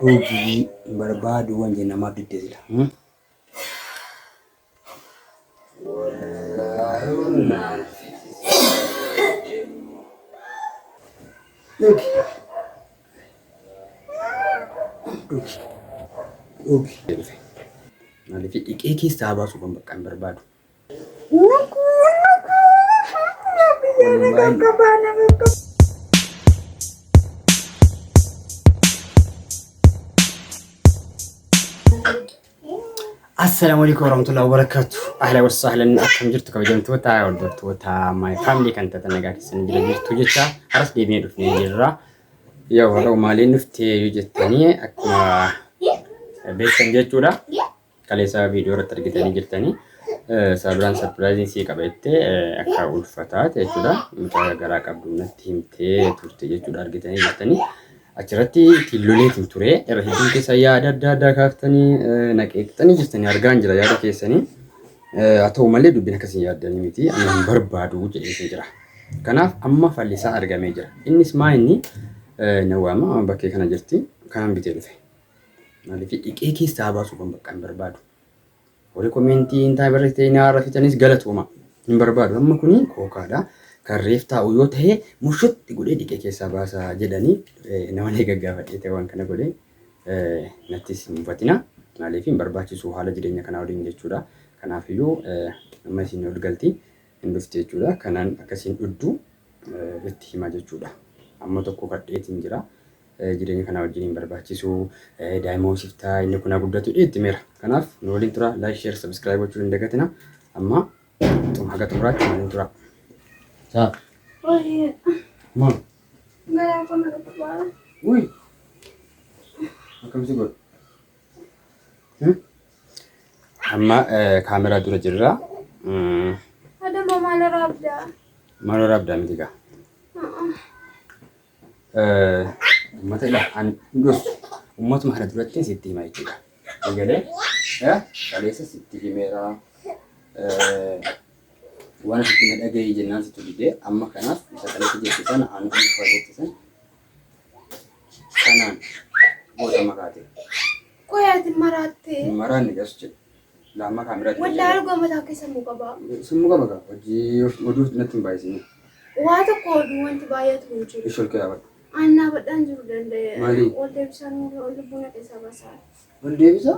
Ugi barbadu wanje nama didezila. Ugi. Nalifi ikeki saba su kan bakan barbadu. السلام عليكم ورحمة الله وبركاته. أهلا وسهلا أكم جرت كبجمت وتا ودرت وتا ماي فاملي كانت تنقاك سنجل جرت وجتا عرس دي ميرو في جرا يا ولو مالي نفتي يجتني أكما بيت سنجتورا كاليسا فيديو رترجتني جرتني سابران سربرايزين سي كبيت أكا والفتاة يجورا متى جرا كابدونا تيمتي تورتي يجورا رجتني جرتني Achirratti tilooleetiin ture irra hedduun keessa yaada adda kaaftanii naqeeqxanii jirtanii argaa jira yaada keessanii haa ta'u malee dubbiin akkasii yaaddanii miti amma hin barbaadu jedhee jira. Kanaaf amma fallisaa argamee jira. Innis maa inni nawaama bakkee kana jirti kanaan bitee dhufe. Maaliif dhiqee keessaa baasuu kan bakka hin barbaadu. Warri koomeentii hin taa'e barreessitee naa rafitanis galatooma hin barbaadu. Amma kuni kookaadha. Kan reef taa'u yoo ta'e mushutti godhee dhiqee keessaa baasaa jedhanii nama ni gaggaafadhee ta'e waan kana godhee nattis hin hubatina. Maaliif hin barbaachisu haala jireenya kanaa waliin jechuudha. Kanaafiyyuu amma isin ol galtii hin dhufte jechuudha. Kanaan akkasiin dhudduu itti himaa jechuudha. Amma tokko kadheetiin jira. Jireenya kanaa wajjin hin barbaachisu daa'ima hoosiftaa inni kun guddatu itti meera. Kanaaf nu waliin tura like share subscribe gochuu hin dagatina. Amma haga xumuraatti waliin tura. Sa. Oh iya. Mam. Enggak aku nak kepala. Wih. Akkam si god. Amma kamera dura jirra. Ada mama Rabda. Mama Rabda miti ka. Ummata ila an dos ummatuma kana duratti sitti hima jechuudha. Egalee kaleessa sitti himeera. Waan sitti dhagaye jennaan sitti didee amma kanaaf isa kanatti jechisan aanu kan jechisan kanaan booda makaate. Koyaati maraate. Maraanni gas jedhu laama kaamiraatti. Wallahi argo mataa keessa muka ba'a. Sun muka ba'a. Hojii oduu natti hin baay'isine. Waa tokko oduu wanti baay'atu hin jiru. Ishol kee abadha. Annaa badhaan jiru danda'e. Maali? Ol deebisaan lubbuun keessaa basaa. Ol deebisa?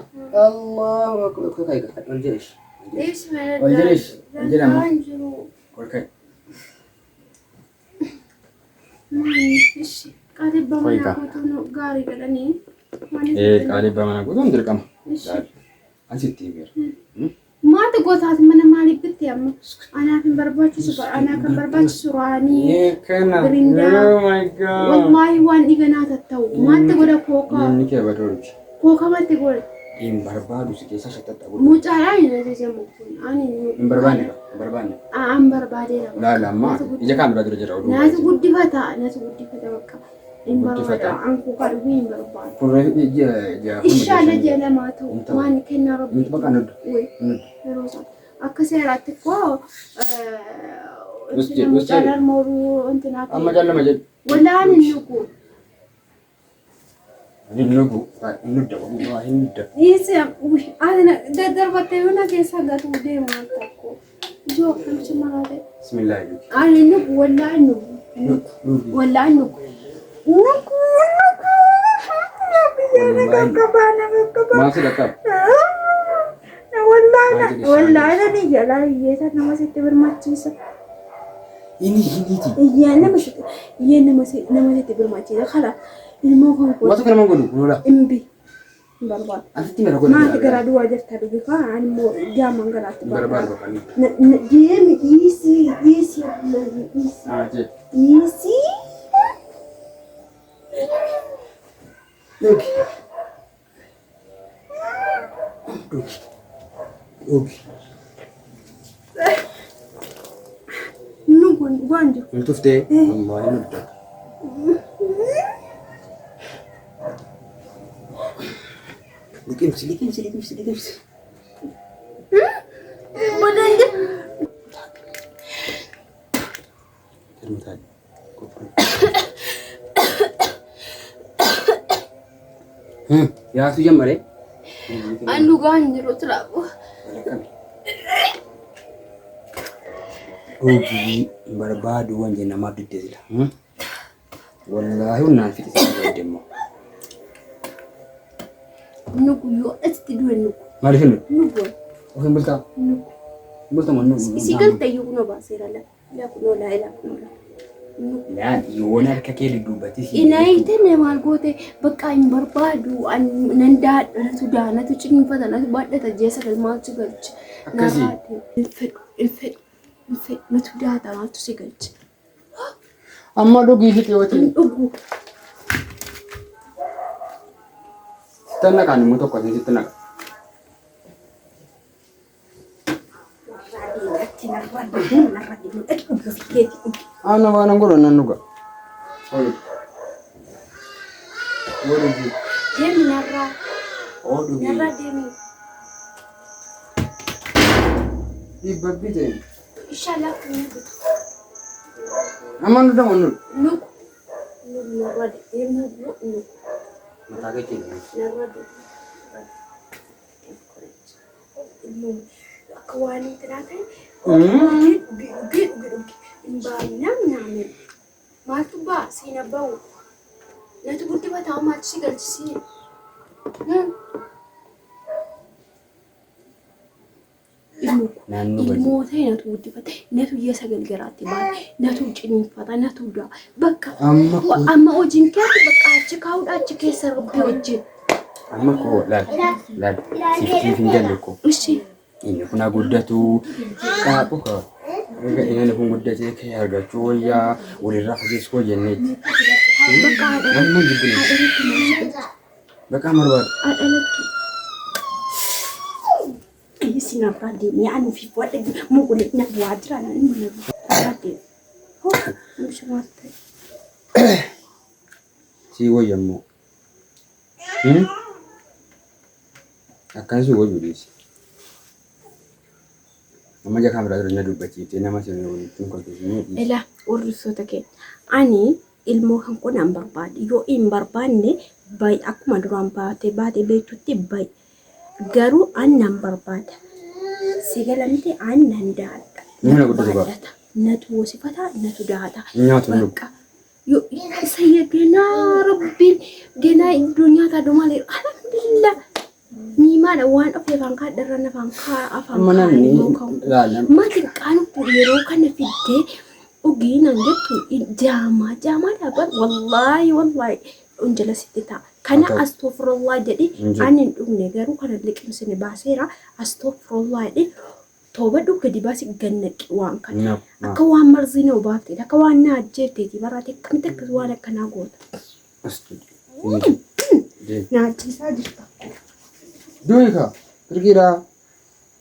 Allahu akbar kaka ol jedhesh. Deebisi mana ol jedhesh. Ol jedhama. jiru. Ol ka'e. Ishi qaalibbaa mana guutuun gaarii godhanii. Qaalibbaa mana guutuun dirqama. Asitti himeera. Maata gootaati mana maaliif bitti amma? Anaaf hin barbaachisu anaa kan barbaachisu raanii. Kana. Birindaa. Oh my god. Wallahi waan dhiganaa tatta'u. Maanta godha kookaa. Inni kee badoolti. Kookaa matti godha. Hin barbaadu si keessa shattatta godhu. Mucaa hin ajajamu kun. Ani hin barbaanne ka. Hin barbaanne. An barbaadeera. Laala amma ija kaamera dura jira oduu. Naatu guddifata. Naatu guddifata bakka. Hin barbaada. An kookaa dhuguu hin barbaada. Kun ija. Ishaala jedhamaa ta'u. Waan kennaa rabbi. Bakka nuddu. Yeroo isaa akka seeraatti koo Wus jalan moruu intinaa amma jallama jedhu. Wallahi hin nugu. Hin nugu. Nudda waa hin nudda. Isi ana daddarbattee mana keessa gatu deemaa tokko. Joo kanchi maraate. Bismillah. Ani nugu wallahi nugu. Wallahi nugu. Nugu. Masih dekat. Wallahi ni jalan iya nama sitti bermacisa. Ini. Iya nama sitti bermacisa. Kala ilmu kan kuat. Masuk ke rumah guru. Lola. Imbi. Barbar. Nanti tinggal aku. Ma tegara dua aja tadi kan ilmu jaman galat barbar. Dia isi. Aja. Isi. Look. Okay. Nugu gwanjo. Ntufte. Wallahi nudda. Likimsi. Madanja. Terima Yaatu jammare. Anu gaan jiru tirabu. Dhugi barbaadu wanje namaaf diddeesila. Wallaahi hunnaan fixisiisa deemmoo. Nuku yoo asitti du'e nuku. Maaliif hin Nuku. Ofiin bultaa? Nuku. Bultaa moo nuku? Isi galta yoo kunoo baaseera la. La kunoo la ila kunoo la. Laan yoon harka kee dudduubatti. Inaayite ne maal goote bakka hin barbaadu nan daadhatu daanatu ciniinfata natu baadhata jeessa galmaatu galchi. Akkasii. Infedhu natu daata maaltu si galchi. Amma dhugii fi xiyooti. Dhugu. Tanna kan immoo tokko asiin sitti naqa. Ana waan angolo nan nuga. Oye. Demi narra. Oh dhugi. Narra demi. Ibabbite. Inshallah nugu. Amma nda monu. Nugu. Nugu narra demi nugu. Mata kecil. Narra demi. Nugu. Kawan terakhir. Banyak namen. Matu ba sina bau. Natu bukti ba tahu matu si galsi. Ilmu teh natu bukti ba. Natu dia sagal gerati ba. Natu cini fata natu da. Baka. Amma ojin kya baka achi kau achi kesar ojin. Amma ko lad. Sifti finjal ko. Isi. Ini kuna guddatu qaaqu ka. Ini kun guddate kai argachu wayya walirra hajis ko jenneti. Wannan jibbin. Baka marwar. Adalatu. Isi na padi ni anu fi wada mu kulit na wadra na ni na padi. Ho, mshmate. Si wayammo. Akan su wajudisi. Amma jaka kamera na dubbaci te nama sai ne tun ko ke ne Ela urso take ani ilmo kan ko nan barbaade yo in barbaanne bay akkuma duraan baate beektutti bay garuu an nan barbaada sigalamte an nan daadha Mana guddatu ba? natu wasifata natu daata Nyaatu nu. yo sayya gena rabbil gena dunya ta do male alhamdulillah ni mana waan of kan ka darana fan ka afan Mana ni lalam. matin kanu yero kana fidde ogina ngetu jama dabar wallahi unjala sittita kana astaghfirullah jadi anin dumne garu kana liqim sini basera astaghfirullah di toba duka di basi gannaki wan kan aka wan marzino bafti aka wan na jete di barate kamta wala kana gota na tisa dirta Duika kirgira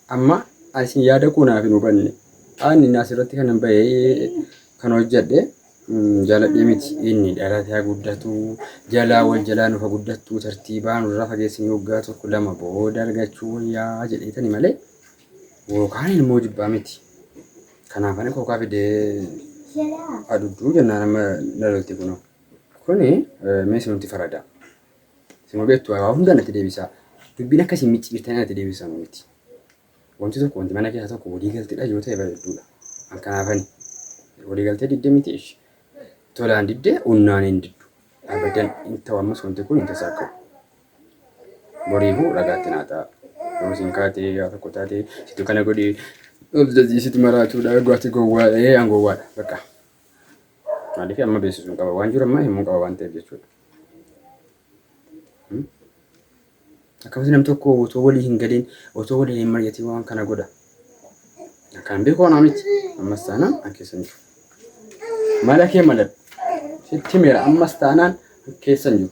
amma asin yaada kuna fi nubanne ani nasirratti kanan baye kan hojjadhe jaaladhe miti inni dhalata guddatu jala wal jalaan ufa guddatu tartiibaan irra fageessanii waggaa tokko lama booda argachuu yaa jedheetani malee wokaan ilmoo jibbaa miti kanaaf ani kookaa fidee adudduu jennaan amma lalolti kuno kuni meeshaa nuti farada sima beektu waa hunda natti deebisaa dubbiin akkasii micciirtanii natti deebisan miti wanti tokko wanti mana keessa tokko walii galteedha yoo ta'e bareedduudha kanaafani walii galtee diddee miti ishi tolaan diddee unnaan hin diddu abadan inta ammas wanti kun inta saaka'u boriifuu ragaatti naa ta'a yoo isin kaatee yaa tokko taatee situ kana godhee obdazii situ maraatuudha gwaati gowwaadha angowwaadha bakka maaliif amma beeksisuun qaba waan jiru amma himuu qaba waan ta'eef jechuudha. Akkasumas namni tokko otoo walii hin galiin otoo walii hin mari'atiin waan kana godha. Kan beeku waan miti ammas taanaan keessan jiru. Mala kee maladhu sitti meera ammas taanaan keessan jiru.